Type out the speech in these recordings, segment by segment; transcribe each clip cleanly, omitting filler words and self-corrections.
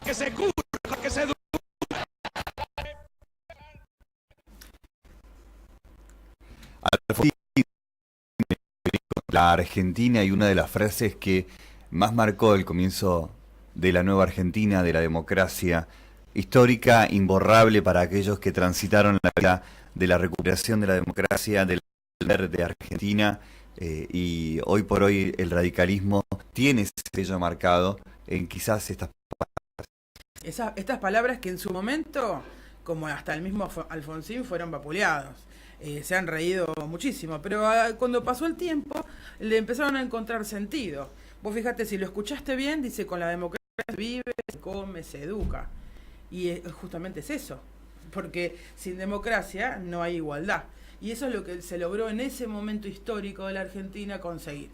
que se cura, que se... Alfonsín, la Argentina, y una de las frases que más marcó el comienzo de la nueva Argentina, de la democracia histórica, imborrable para aquellos que transitaron la vida de la recuperación de la democracia, del poder de Argentina, y hoy por hoy el radicalismo tiene ese sello marcado en quizás estas... Estas palabras que en su momento, como hasta el mismo Alfonsín, fueron vapuleados. Se han reído muchísimo, pero cuando pasó el tiempo le empezaron a encontrar sentido. Vos fíjate, si lo escuchaste bien, dice: con la democracia se vive, se come, se educa. Y justamente es eso, porque sin democracia no hay igualdad. Y eso es lo que se logró en ese momento histórico de la Argentina conseguir.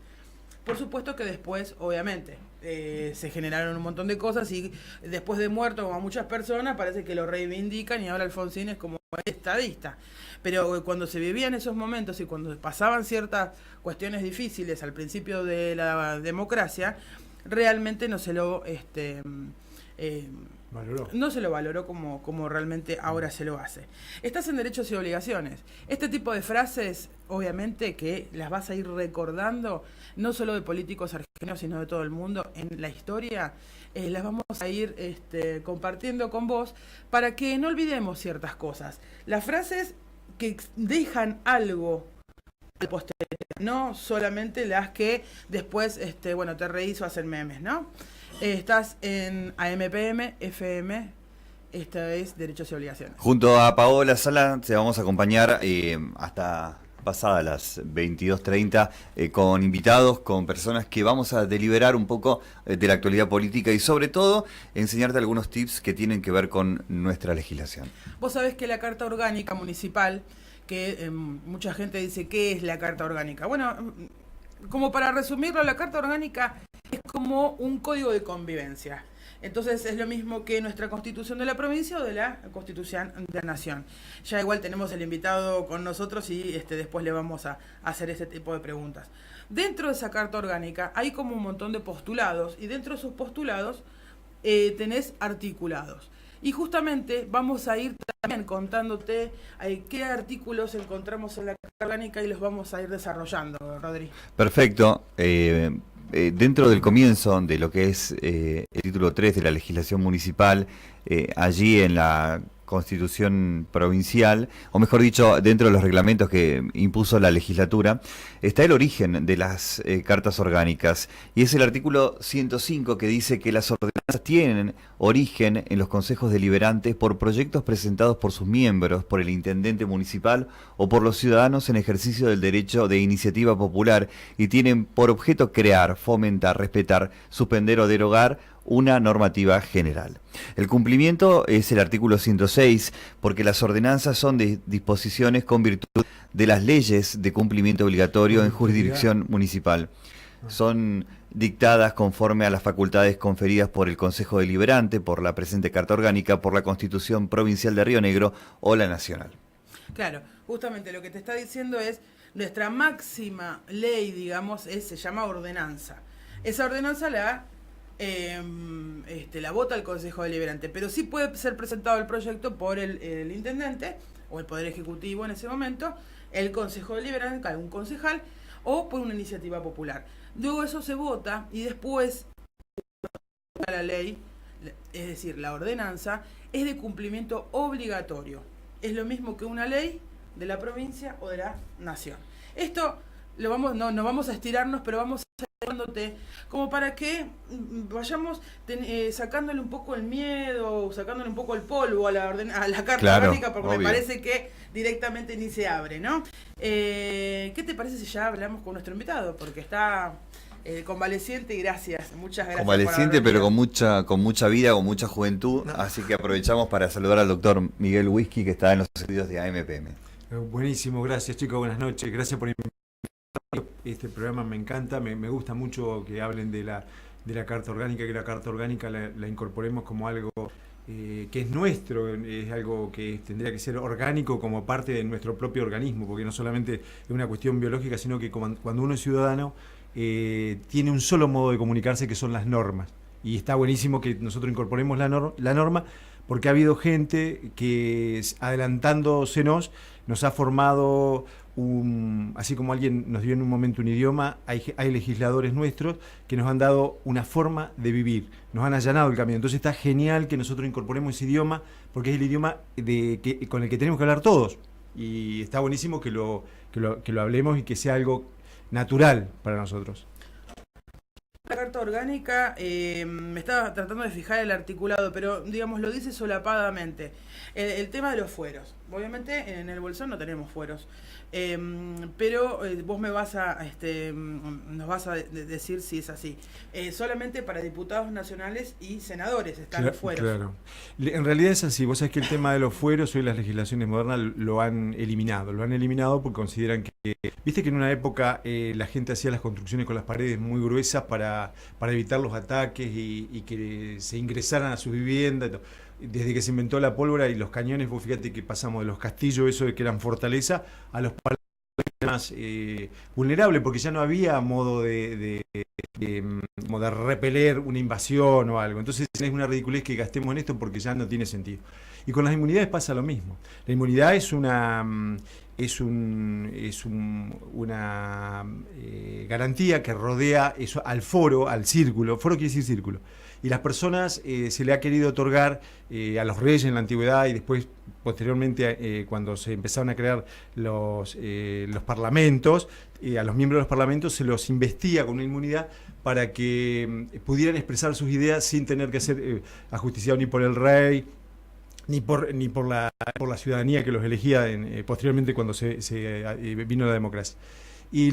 Por supuesto que después, obviamente, se generaron un montón de cosas, y después de muerto, como a muchas personas, parece que lo reivindican, y ahora Alfonsín es como estadista. Pero cuando se vivían esos momentos y cuando pasaban ciertas cuestiones difíciles al principio de la democracia, realmente no se lo valoró. No se lo valoró como realmente ahora se lo hace. Estás en derechos y obligaciones. Este tipo de frases, obviamente, que las vas a ir recordando, no solo de políticos argentinos, sino de todo el mundo en la historia, las vamos a ir compartiendo con vos para que no olvidemos ciertas cosas. Las frases que dejan algo al posterior, no solamente las que después te reís o hacen memes, ¿no? Estás en AMPM, FM, esta es Derechos y Obligaciones. Junto a Paola Sala te vamos a acompañar hasta pasadas las 22:30 con invitados, con personas que vamos a deliberar un poco de la actualidad política y sobre todo enseñarte algunos tips que tienen que ver con nuestra legislación. Vos sabés que la Carta Orgánica Municipal, que mucha gente dice: ¿qué es la Carta Orgánica? Bueno, como para resumirlo, la Carta Orgánica es como un código de convivencia. Entonces es lo mismo que nuestra Constitución de la provincia o de la Constitución de la Nación. Ya igual tenemos el invitado con nosotros y después le vamos a hacer este tipo de preguntas. Dentro de esa Carta Orgánica hay como un montón de postulados, y dentro de esos postulados tenés articulados. Y justamente vamos a ir también contándote qué artículos encontramos en la Carta Orgánica y los vamos a ir desarrollando, Rodri. Perfecto. Dentro del comienzo de lo que es el título 3 de la legislación municipal, allí en la Constitución provincial, o mejor dicho, dentro de los reglamentos que impuso la legislatura, está el origen de las cartas orgánicas, y es el artículo 105 que dice que las ordenanzas tienen origen en los consejos deliberantes por proyectos presentados por sus miembros, por el intendente municipal o por los ciudadanos en ejercicio del derecho de iniciativa popular, y tienen por objeto crear, fomentar, respetar, suspender o derogar una normativa general. El cumplimiento es el artículo 106, porque las ordenanzas son disposiciones con virtud de las leyes de cumplimiento obligatorio en jurisdicción municipal. Son dictadas conforme a las facultades conferidas por el Consejo Deliberante, por la presente Carta Orgánica, por la Constitución Provincial de Río Negro o la Nacional. Claro, justamente lo que te está diciendo es: nuestra máxima ley, digamos, se llama ordenanza. Esa ordenanza la vota el Consejo Deliberante, pero sí puede ser presentado el proyecto por el intendente o el Poder Ejecutivo en ese momento, el Consejo Deliberante, algún concejal, o por una iniciativa popular. Luego eso se vota y después la ley, es decir, la ordenanza, es de cumplimiento obligatorio. Es lo mismo que una ley de la provincia o de la nación. Esto no vamos a estirarnos, pero vamos a como para que vayamos sacándole un poco el miedo, sacándole un poco el polvo a la Carta Orgánica, porque obvio, me parece que directamente ni se abre, ¿no? ¿Qué te parece si ya hablamos con nuestro invitado? Porque está convaleciente, y muchas gracias. Convaleciente, pero con mucha vida, con mucha juventud, así que aprovechamos para saludar al doctor Miguel Whisky, que está en los estudios de AMPM. Buenísimo, gracias chicos, buenas noches, gracias por invitarme. Este programa me encanta, me gusta mucho que hablen de la Carta Orgánica, que la Carta Orgánica la incorporemos como algo que es nuestro, es algo que tendría que ser orgánico como parte de nuestro propio organismo, porque no solamente es una cuestión biológica, sino que cuando uno es ciudadano tiene un solo modo de comunicarse, que son las normas. Y está buenísimo que nosotros incorporemos la norma, porque ha habido gente que, adelantándosenos, nos ha formado así como alguien nos dio en un momento un idioma, hay legisladores nuestros que nos han dado una forma de vivir, nos han allanado el camino. Entonces está genial que nosotros incorporemos ese idioma, porque es el idioma con el que tenemos que hablar todos. Y está buenísimo que lo hablemos y que sea algo natural para nosotros. La carta orgánica, me estaba tratando de fijar el articulado, pero digamos lo dice solapadamente. El tema de los fueros. Obviamente en el Bolsón no tenemos fueros, pero vos nos vas a decir si es así. Solamente para diputados nacionales y senadores están los fueros. Claro. En realidad es así. Vos sabés que el tema de los fueros hoy las legislaciones modernas lo han eliminado. Lo han eliminado porque consideran que, viste que en una época la gente hacía las construcciones con las paredes muy gruesas para evitar los ataques y que se ingresaran a sus viviendas. Desde que se inventó la pólvora y los cañones, vos fíjate que pasamos de los castillos, eso de que eran fortaleza, a los palos más vulnerables, porque ya no había modo de repeler una invasión o algo. Entonces es una ridiculez que gastemos en esto porque ya no tiene sentido. Y con las inmunidades pasa lo mismo. La inmunidad es una garantía que rodea eso, al foro, al círculo. Foro quiere decir círculo. Y las personas se le ha querido otorgar a los reyes en la antigüedad y después, posteriormente, cuando se empezaron a crear los parlamentos, a los miembros de los parlamentos se los investiga con una inmunidad para que pudieran expresar sus ideas sin tener que ser ajusticiados ni por el rey, ni por la ciudadanía que los elegía posteriormente cuando vino la democracia. Y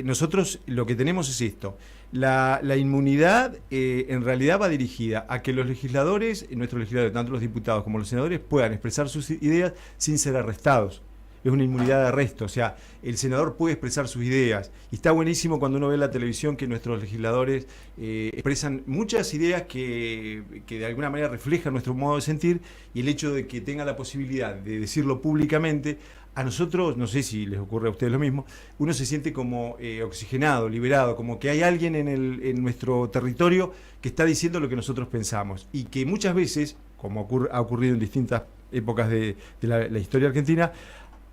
nosotros lo que tenemos es esto. La inmunidad en realidad va dirigida a que los legisladores, nuestros legisladores, tanto los diputados como los senadores, puedan expresar sus ideas sin ser arrestados. Es una inmunidad de arresto, o sea, el senador puede expresar sus ideas. Y está buenísimo cuando uno ve en la televisión que nuestros legisladores expresan muchas ideas que de alguna manera reflejan nuestro modo de sentir, y el hecho de que tengan la posibilidad de decirlo públicamente, a nosotros, no sé si les ocurre a ustedes lo mismo, uno se siente como oxigenado, liberado, como que hay alguien en nuestro territorio que está diciendo lo que nosotros pensamos. Y que muchas veces, como ha ocurrido en distintas épocas de la historia argentina,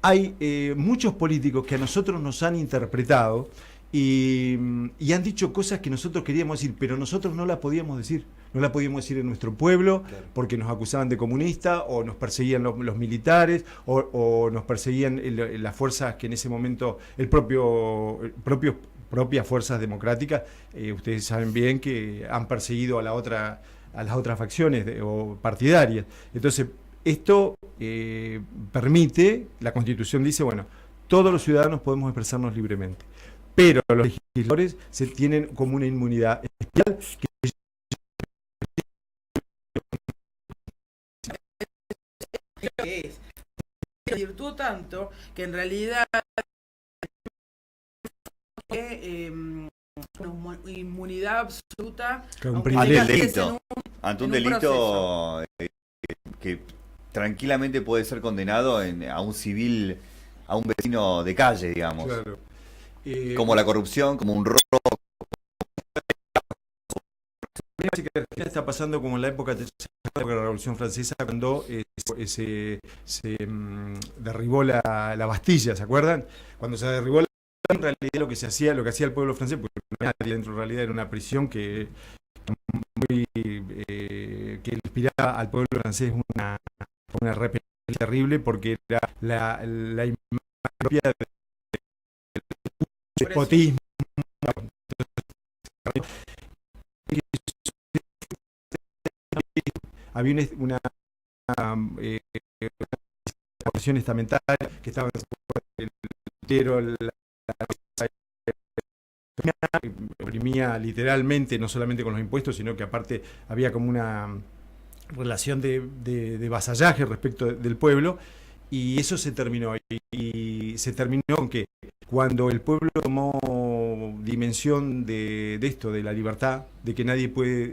hay muchos políticos que a nosotros nos han interpretado y han dicho cosas que nosotros queríamos decir, pero nosotros no las podíamos decir. No las podíamos decir en nuestro pueblo, claro, porque nos acusaban de comunistas, o nos perseguían los militares, o nos perseguían las fuerzas que en ese momento, propias fuerzas democráticas, ustedes saben bien que han perseguido a las otras facciones o partidarias. Entonces, esto permite, la Constitución dice, bueno, todos los ciudadanos podemos expresarnos libremente, pero los legisladores se tienen como una inmunidad especial que es virtud tanto que en realidad una inmunidad absoluta ante un delito que tranquilamente puede ser condenado a un civil, a un vecino de calle, digamos. Claro. Como la corrupción, como un robo. Está pasando como en la época de la Revolución Francesa, cuando se derribó la Bastilla, ¿se acuerdan? Cuando se derribó en realidad lo que hacía el pueblo francés, porque no había nadie dentro, en realidad era una prisión que inspiraba al pueblo francés una represión terrible, porque era la imagen propia del despotismo. Había una porción estamentaria que estaba oprimía literalmente, no solamente con los impuestos, sino que aparte había como una relación de vasallaje respecto del pueblo, y eso se terminó. Y se terminó con que cuando el pueblo tomó dimensión de esto, de la libertad, de que nadie puede,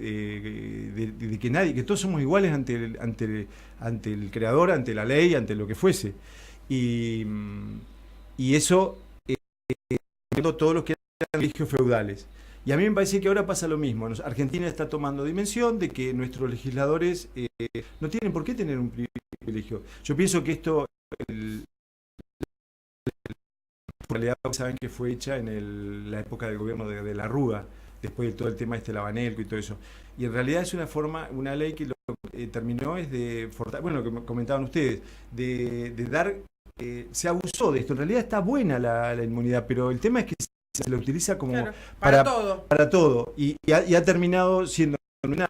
que todos somos iguales ante el creador, ante la ley, ante lo que fuese. Y eso, todos los que eran privilegios feudales. Y a mí me parece que ahora pasa lo mismo. Argentina está tomando dimensión de que nuestros legisladores no tienen por qué tener un privilegio. Yo pienso que esto, saben que fue hecha en la época del gobierno de la Rúa, después de todo el tema la Banelco y todo eso. Y en realidad es una ley que lo que terminó es bueno, lo que comentaban ustedes, de dar, se abusó de esto. En realidad está buena la inmunidad, pero el tema es que se lo utiliza como claro, para todo. Y ha terminado siendo una.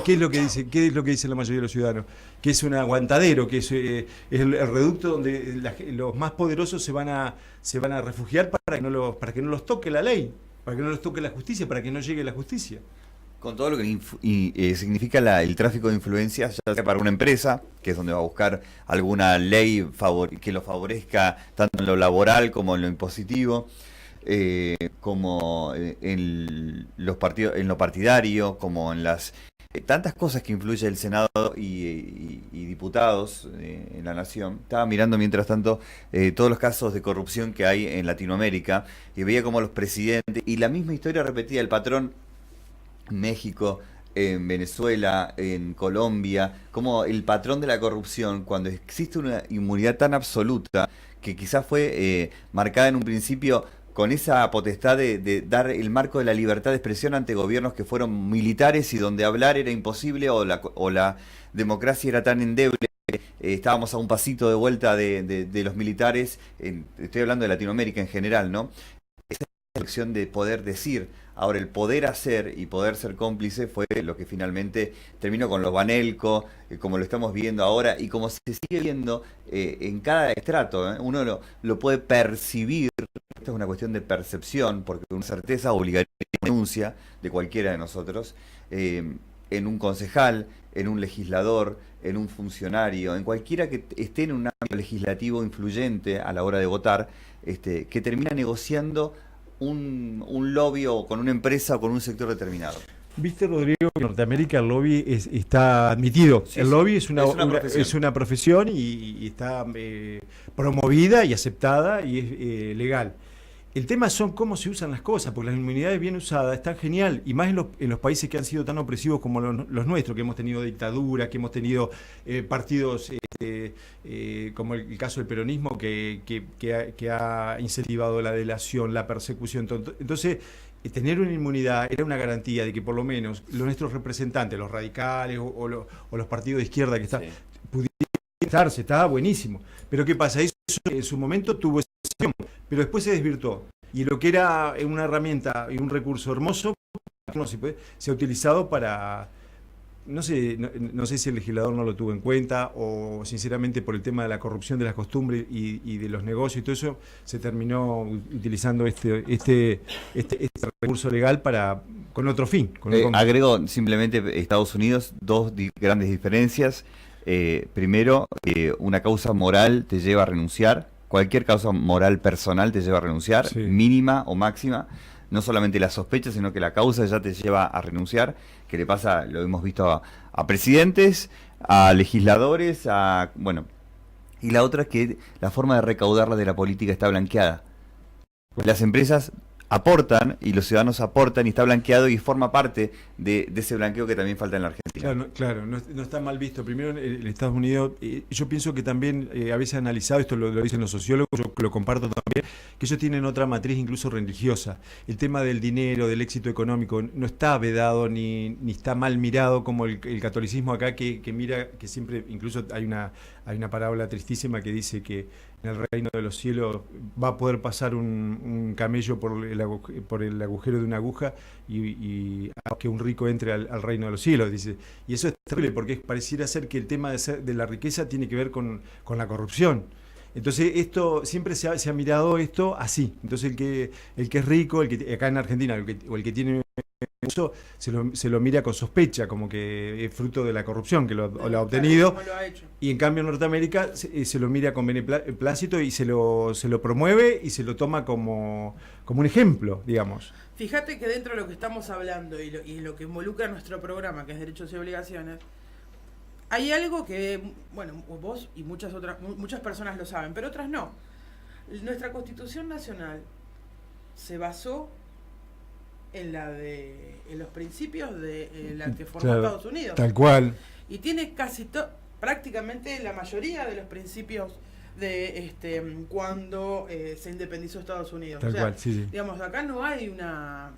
¿Qué es lo que dice? ¿Qué es lo que dice la mayoría de los ciudadanos? Que es un aguantadero, que es el reducto donde los más poderosos se van a refugiar para que no los toque la ley, para que no los toque la justicia, para que no llegue la justicia. Con todo lo que significa el tráfico de influencias, ya sea para una empresa, que es donde va a buscar alguna ley que lo favorezca tanto en lo laboral como en lo impositivo, como en los partidos, en lo partidario, como en las tantas cosas que influye el Senado y diputados en la nación. Estaba mirando mientras tanto todos los casos de corrupción que hay en Latinoamérica y veía como los presidentes, y la misma historia repetida, el patrón en México, en Venezuela, en Colombia, como el patrón de la corrupción, cuando existe una inmunidad tan absoluta que quizás fue marcada en un principio con esa potestad de dar el marco de la libertad de expresión ante gobiernos que fueron militares y donde hablar era imposible o la democracia era tan endeble. Estábamos a un pasito de vuelta de los militares, estoy hablando de Latinoamérica en general, ¿no? Esa elección de poder decir. Ahora, el poder hacer y poder ser cómplice fue lo que finalmente terminó con los Banelco, como lo estamos viendo ahora y como se sigue viendo en cada estrato. Uno lo puede percibir, esto es una cuestión de percepción, porque una certeza obligaría a una denuncia de cualquiera de nosotros, en un concejal, en un legislador, en un funcionario, en cualquiera que esté en un ámbito legislativo influyente a la hora de votar, que termina negociando un lobby o con una empresa o con un sector determinado. Viste, Rodrigo, que en Norteamérica el lobby está admitido. Sí, el lobby es una profesión y está promovida y aceptada y es legal. El tema son cómo se usan las cosas, porque las inmunidades bien usadas están genial, y más en los países que han sido tan opresivos como los nuestros, que hemos tenido dictadura, que hemos tenido partidos como el caso del peronismo, que ha incentivado la delación, la persecución. Entonces, tener una inmunidad era una garantía de que por lo menos nuestros representantes, los radicales o los partidos de izquierda que están, pudieran estarse, estaba buenísimo. Pero ¿qué pasa? Eso en su momento tuvo esa acción, pero después se desvirtuó. Y lo que era una herramienta y un recurso hermoso se ha utilizado para... No sé si el legislador no lo tuvo en cuenta o sinceramente por el tema de la corrupción de las costumbres y de los negocios y todo eso, se terminó utilizando este recurso legal con otro fin. Agrego simplemente Estados Unidos, dos grandes diferencias. Primero, una causa moral te lleva a renunciar. Cualquier causa moral personal te lleva a renunciar, sí, mínima o máxima. No solamente la sospecha, sino que la causa ya te lleva a renunciar, que le pasa, lo hemos visto a presidentes, a legisladores, bueno. Y la otra es que la forma de recaudarla de la política está blanqueada. Las empresas aportan y los ciudadanos aportan y está blanqueado y forma parte de ese blanqueo que también falta en la Argentina. Claro, no está mal visto. Primero, en Estados Unidos, yo pienso que también, a veces analizado, esto lo dicen los sociólogos, yo lo comparto también, que ellos tienen otra matriz incluso religiosa. El tema del dinero, del éxito económico, no está vedado ni está mal mirado como el catolicismo acá, que mira, que siempre, incluso hay una parábola tristísima que dice que en el reino de los cielos va a poder pasar un camello por el agujero de una aguja y que un rico entre al reino de los cielos, dice. Y eso es terrible porque pareciera ser que el tema de la riqueza tiene que ver con la corrupción. Entonces esto siempre se ha mirado esto así. Entonces el que es rico, acá en Argentina, el que tiene eso, se lo mira con sospecha, como que es fruto de la corrupción que lo ha obtenido. Claro, lo ha hecho. Y en cambio en Norteamérica se lo mira con beneplácito y se lo promueve y se lo toma como un ejemplo, digamos. Fíjate que dentro de lo que estamos hablando y lo que involucra nuestro programa, que es Derechos y Obligaciones, hay algo que, bueno, vos y muchas personas lo saben, pero otras no. Nuestra Constitución Nacional se basó en los principios de la que formó Claro, Estados Unidos. tal cual. Y tiene prácticamente la mayoría de los principios de cuando se independizó Estados Unidos. Tal cual, sí, sí. Digamos, acá no hay Sí. nada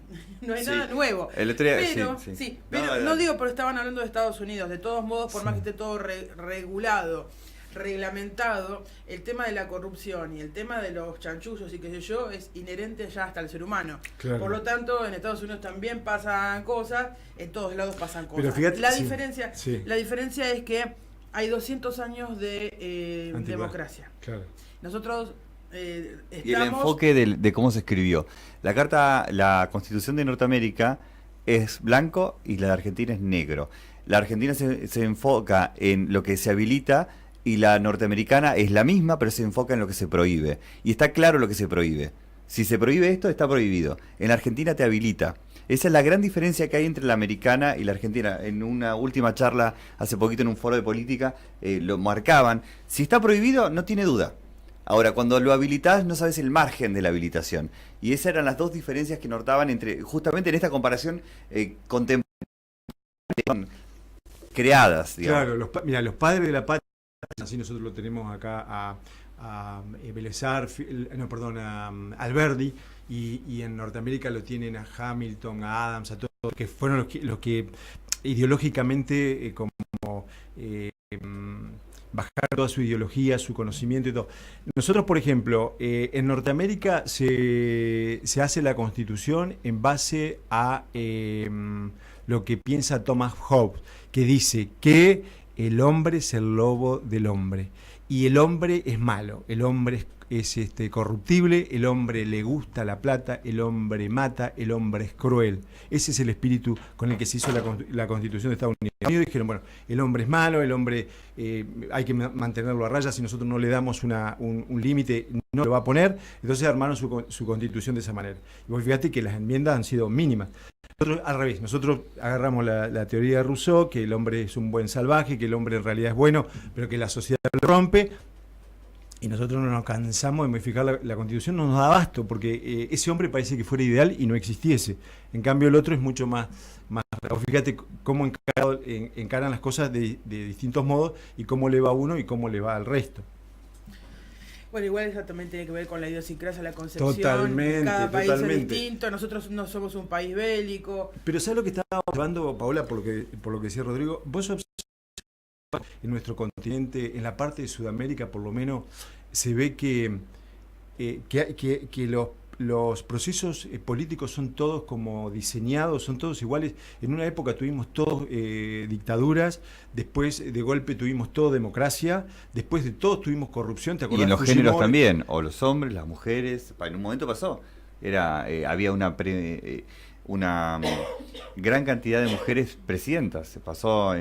nuevo. El otro día, Pero, sí. pero no digo, pero estaban hablando de Estados Unidos. De todos modos, por más que esté todo regulado, reglamentado, el tema de la corrupción y el tema de los chanchullos y qué sé yo es inherente ya hasta al ser humano. Claro. Por lo tanto, en Estados Unidos también pasan cosas, en todos lados pasan cosas. Pero fíjate, la sí, diferencia sí. la diferencia es que hay 200 años de Antigua. democracia. Claro. Nosotros Y el enfoque de cómo se escribió. La Constitución de Norteamérica es blanco y la de Argentina es negro. La Argentina se enfoca en lo que se habilita y la norteamericana es la misma, pero se enfoca en lo que se prohíbe. Y está claro lo que se prohíbe. Si se prohíbe esto, está prohibido. En la Argentina te habilita. Esa es la gran diferencia que hay entre la americana y la argentina. En una última charla, hace poquito en un foro de política, lo marcaban. Si está prohibido, no tiene duda. Ahora, cuando lo habilitás, no sabes el margen de la habilitación. Y esas eran las dos diferencias que notaban entre, justamente en esta comparación contemporánea, creadas, digamos. Claro, mira, los padres de la patria, así nosotros lo tenemos acá a Belezar, a Alberdi, y en Norteamérica lo tienen a Hamilton, a Adams, a todos, que fueron los que ideológicamente bajaron toda su ideología, su conocimiento y todo. Nosotros, por ejemplo, en Norteamérica se hace la Constitución en base a lo que piensa Thomas Hobbes, que dice que el hombre es el lobo del hombre y el hombre es malo, el hombre es corruptible, el hombre le gusta la plata, el hombre mata, el hombre es cruel. Ese es el espíritu con el que se hizo la Constitución de Estados Unidos. Ellos dijeron, bueno, el hombre es malo, el hombre hay que mantenerlo a raya, si nosotros no le damos un límite, no lo va a poner. Entonces armaron su Constitución de esa manera. Y vos fíjate que las enmiendas han sido mínimas. Nosotros, al revés, nosotros agarramos la teoría de Rousseau, que el hombre es un buen salvaje, que el hombre en realidad es bueno, pero que la sociedad lo rompe, y nosotros no nos cansamos de modificar la Constitución, no nos da abasto, porque ese hombre parece que fuera ideal y no existiese. En cambio el otro es mucho más fíjate cómo encaran las cosas de distintos modos, y cómo le va a uno y cómo le va al resto. Bueno, igual eso también tiene que ver con la idiosincrasia, la concepción. Totalmente, cada país totalmente. es distinto, nosotros no somos un país bélico. Pero ¿sabes lo que estábamos hablando, Paola, por lo que decía Rodrigo? Vos observás en nuestro continente, en la parte de Sudamérica por lo menos, se ve que los procesos políticos son todos como diseñados, son todos iguales. En una época tuvimos todos dictaduras, después de golpe tuvimos todo democracia, después de todos tuvimos corrupción. ¿Te acordás? Y en los Fujimori? géneros también, o los hombres, las mujeres. En un momento pasó, había una gran cantidad de mujeres presidentas. Se pasó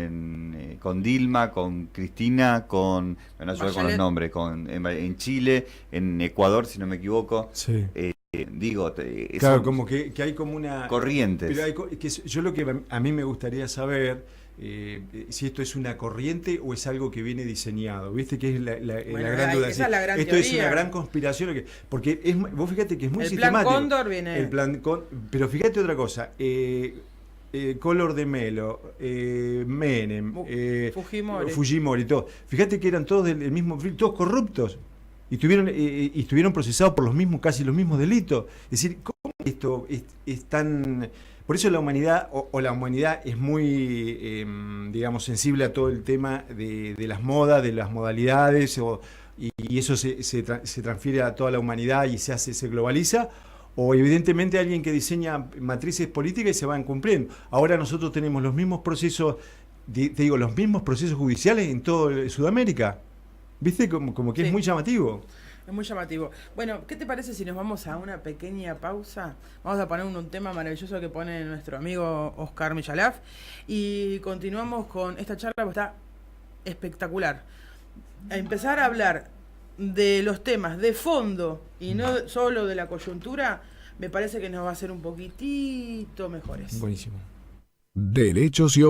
con Dilma, con Cristina, con los nombres, en Chile, en Ecuador, si no me equivoco. Sí. Claro, como que hay como una corrientes. Pero yo lo que a mí me gustaría saber, si esto es una corriente o es algo que viene diseñado. ¿Viste? Que es la gran duda. Esa es la gran esto teoría. Es una gran conspiración. Porque vos fíjate que es muy el sistemático. Plan Cóndor viene. Pero fíjate otra cosa. Collor de Mello, Menem, Fujimori y todo. Fíjate que eran todos del mismo, todos corruptos. Y estuvieron procesados por casi los mismos delitos. Es decir, ¿cómo esto es tan...? Por eso la humanidad, o la humanidad es muy, digamos, sensible a todo el tema de las modas, de las modalidades, y eso se transfiere a toda la humanidad y se globaliza, o evidentemente alguien que diseña matrices políticas y se van cumpliendo. Ahora nosotros tenemos los mismos procesos, los mismos procesos judiciales en toda Sudamérica. ¿Viste? Como que sí. Es muy llamativo. Es muy llamativo. Bueno, ¿qué te parece si nos vamos a una pequeña pausa? Vamos a poner un tema maravilloso que pone nuestro amigo Oscar Michalaf y continuamos con esta charla que está espectacular. A empezar a hablar de los temas de fondo y no solo de la coyuntura, me parece que nos va a hacer un poquitito mejores. Buenísimo. Derechos y